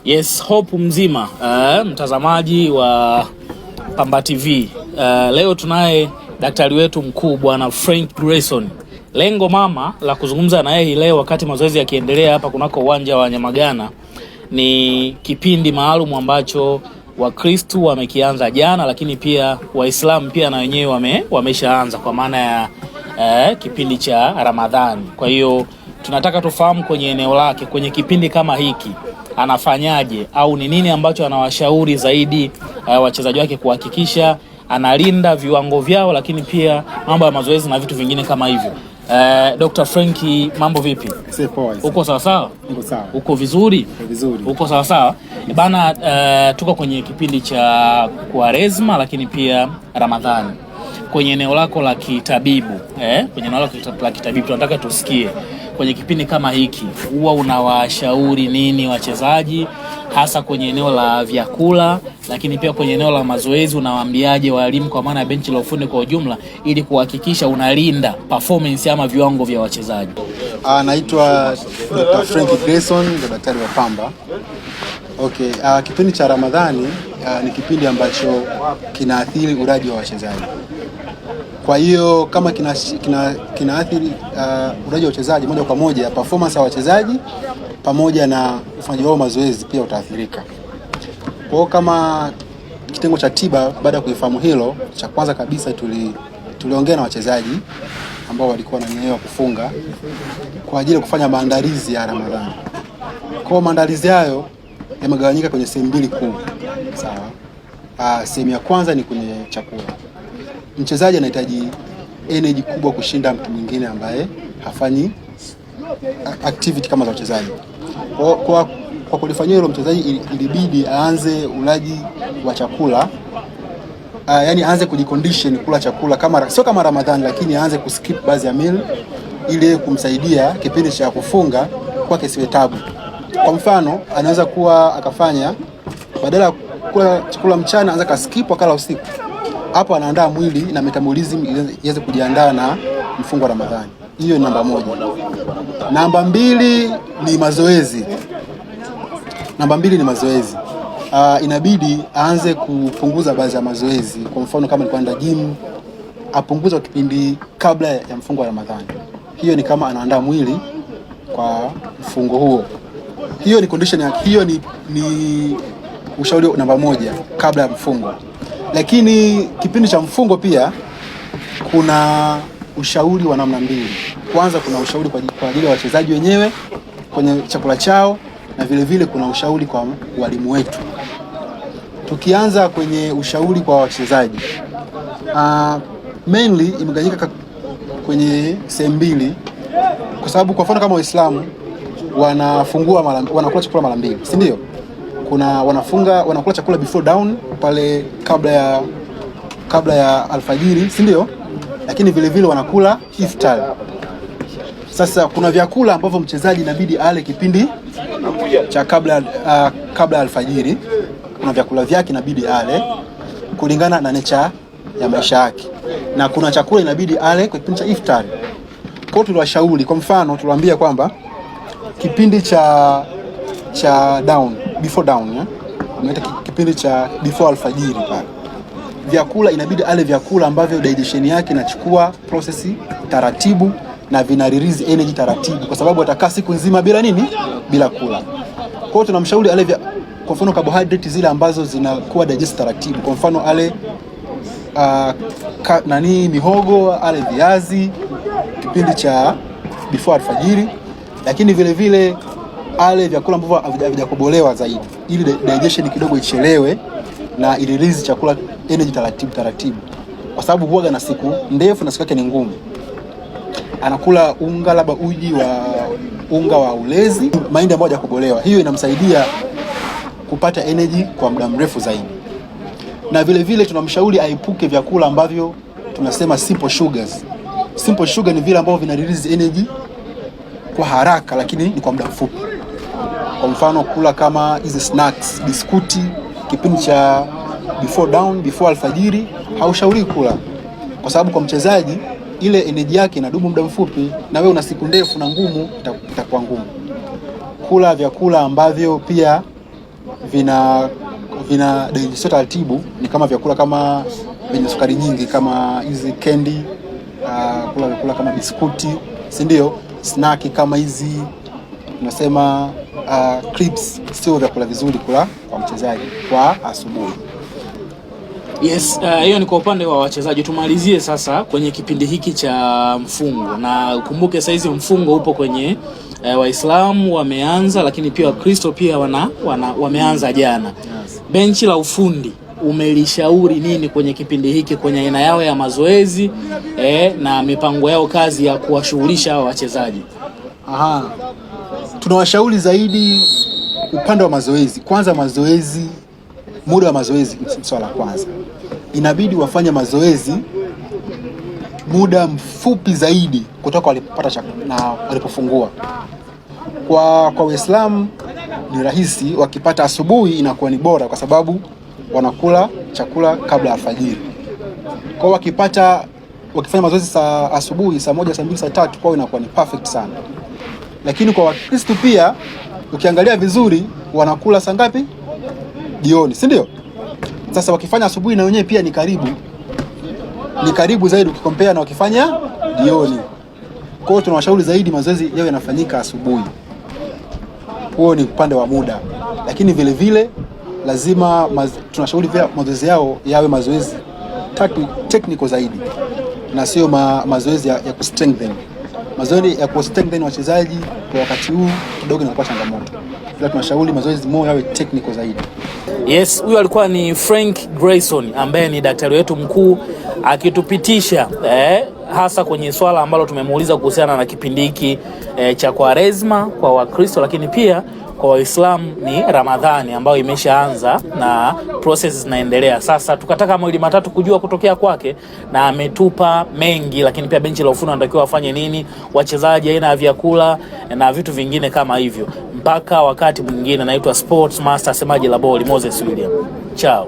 Yes, hope mzima mtazamaji wa Pamba TV. Leo tunaye daktari wetu mkuu Bwana Frank Grayson. Lengo mama la kuzungumza na yeye leo wakati mazoezi yakiendelea hapa kunako uwanja wa Nyamagana ni kipindi maalum ambacho Wakristo wamekianza jana, lakini pia Waislamu pia na wenyewe wameshaanza kwa maana ya kipindi cha Ramadhani. Kwa hiyo tunataka tufahamu kwenye eneo lake kwenye kipindi kama hiki anafanyaje au ni nini ambacho anawashauri zaidi wachezaji wake kuhakikisha analinda viwango vyao, lakini pia mambo ya mazoezi na vitu vingine kama hivyo. Dr. Frank, mambo vipi? Poa. Uko sawa sawa? Niko sawa. Uko vizuri? Vizuri. Uko sawa sawa? Bana, tuko kwenye kipindi cha Kwaresma lakini pia Ramadhani. Kwenye eneo lako la kitabibu, kwenye eneo lako la kitabibu tunataka tusikie kwenye kipindi kama hiki huwa unawashauri nini wachezaji, hasa kwenye eneo la vyakula, lakini pia kwenye eneo la mazoezi unawaambiaje walimu kwa maana ya benchi la ufundi kwa ujumla ili kuhakikisha unalinda performance ama viwango vya wachezaji? Naitwa Dr. Frank Grayson, daktari wa Pamba. Okay, kipindi cha Ramadhani ni kipindi ambacho kinaathiri uraji wa wachezaji. Kwa hiyo kama kinaathiri uraji wa wachezaji moja kwa moja, performance ya wachezaji pamoja na ufanyaji wao mazoezi pia utaathirika. Kwa hiyo kama kitengo cha tiba, baada ya kuifahamu hilo, cha kwanza kabisa tuliongea na wachezaji ambao walikuwa na nia ya kufunga kwa ajili ya kufanya maandalizi ya Ramadhani. Kwa hiyo maandalizi hayo yamegawanyika kwenye sehemu mbili kuu. Sawa. Sehemu ya kwanza ni kwenye chakula. Mchezaji anahitaji energy kubwa kushinda mtu mwingine ambaye hafanyi activity kama za wachezaji. Kwa kulifanyia hilo, mchezaji ilibidi aanze ulaji wa chakula, yani aanze kujicondition kula chakula kama sio kama Ramadhani, lakini aanze kuskip baadhi ya meal ili kumsaidia kipindi cha kufunga kwake siwe tabu. Kwa mfano, anaweza kuwa akafanya badala ya kula chakula mchana anza kaskip akala usiku. Hapo anaandaa mwili na metabolism iweze kujiandaa na mfungo wa Ramadhani. Hiyo ni namba moja. Namba mbili ni mazoezi. Inabidi aanze kupunguza baadhi ya mazoezi. Kwa mfano kama ni kwenda gym, apunguze kipindi kabla ya mfungo wa Ramadhani. Hiyo ni kama anaandaa mwili kwa mfungo huo. Hiyo ni condition ya ni ushauri namba moja kabla ya mfungo. Lakini kipindi cha mfungo pia kuna ushauri wa namna mbili. Kwanza kuna ushauri kwa ajili ya wachezaji wenyewe kwenye chakula chao, na vile vile kuna ushauri kwa walimu wetu. Tukianza kwenye ushauri kwa wachezaji, mainly imegawanyika kwenye sehemu mbili, kwa sababu kwa mfano kama Waislamu wanakula chakula mara mbili, si ndio? Kuna wanakula chakula before dawn pale kabla ya alfajiri, si ndio? Lakini vile vile wanakula iftar. Sasa kuna vyakula ambavyo mchezaji inabidi ale kipindi cha kabla ya alfajiri. Kuna vyakula vyake inabidi ale kulingana na nature ya maisha yake, na kuna chakula inabidi ale kwa kipindi cha iftar. Kwa hiyo tuliwashauri, kwa mfano tuliwaambia kwamba kipindi cha dawn, before dawn, kipindi cha before alfajiri pale, vyakula inabidi ale vyakula ambavyo digestion yake inachukua process taratibu na vina release energy taratibu, kwa sababu atakaa siku nzima bila kula. Kwa hiyo tunamshauri ale kwa mfano carbohydrate zile ambazo zinakuwa digest taratibu. Kwa mfano ale mihogo, ale viazi kipindi cha before alfajiri, lakini vile vile ale vyakula ambavyo havijakobolewa zaidi ili digestion kidogo ichelewe na release chakula energy taratibu, kwa sababu huaga na siku ndefu na siku yake ni ngumu. Anakula unga, labda unga wa ulezi, mahindi ambayo hajakobolewa. Hiyo inamsaidia kupata energy kwa muda mrefu zaidi. Na vile vile tunamshauri aepuke vyakula ambavyo tunasema simple sugars. Simple sugar ni vile ambavyo vina release energy kwa haraka lakini ni kwa muda mfupi. Kwa mfano kula kama hizi snacks, biskuti kipindi cha before dawn, before alfajiri haushauri kula, kwa sababu kwa mchezaji ile energy yake inadumu muda mfupi, na wewe una siku ndefu na ngumu, itakuwa ngumu. Kula vyakula ambavyo pia vina digestiwa taratibu, ni kama vyakula kama vyenye sukari nyingi kama hizi candy, kula vyakula kama biskuti, si ndio? Snack kama hizi tunasema crisps, sio vyakula vizuri kula kwa mchezaji kwa asubuhi. Yes, hiyo ni kwa upande wa wachezaji. Tumalizie sasa kwenye kipindi hiki cha mfungo, na ukumbuke sasa hizi mfungo upo kwenye Waislamu wameanza, lakini pia Wakristo pia wameanza jana. Yes. Benchi la ufundi umelishauri nini kwenye kipindi hiki, kwenye aina yao ya mazoezi na mipango yao kazi ya kuwashughulisha hao wachezaji? Tunawashauri zaidi upande wa mazoezi. Kwanza mazoezi, muda wa mazoezi swala kwanza. Inabidi wafanye mazoezi muda mfupi zaidi kutoka walipopata chakula na walipofungua. Kwa Waislamu ni rahisi, wakipata asubuhi inakuwa ni bora kwa sababu wanakula chakula kabla ya alfajiri. Kwa wakifanya mazoezi saa asubuhi saa 1, saa 2, saa 3 kwao inakuwa ni perfect sana. Lakini kwa Wakristo pia ukiangalia vizuri wanakula saa ngapi? Jioni, si ndio? Sasa wakifanya asubuhi na wenyewe pia ni karibu zaidi ukikompea na wakifanya jioni. Kwa hiyo tunawashauri zaidi mazoezi yao yanafanyika asubuhi. Huo ni upande wa muda. Lakini vile vile lazima tunashauri pia mazoezi yao yawe mazoezi technical zaidi na sio mazoezi ya kustrengthen. Mazoezi ya kustrengthen wachezaji kwa wakati huu kidogo inakuwa changamoto. Ila tunashauri mazoezi moja yawe technical zaidi. Yes, huyu alikuwa ni Frank Grayson ambaye ni daktari wetu mkuu akitupitisha hasa kwenye swala ambalo tumemuuliza kuhusiana na kipindi hiki cha Kwaresma kwa Wakristo, lakini pia kwa Waislamu ni Ramadhani ambayo imeshaanza na process zinaendelea. Sasa tukataka mawili matatu kujua kutokea kwake, na ametupa mengi, lakini pia benchi la ufundi wanatakiwa wafanye nini, wachezaji, aina ya vyakula na vitu vingine kama hivyo. Mpaka wakati mwingine, naitwa Sports Master semaji la boli Moses William. Ciao.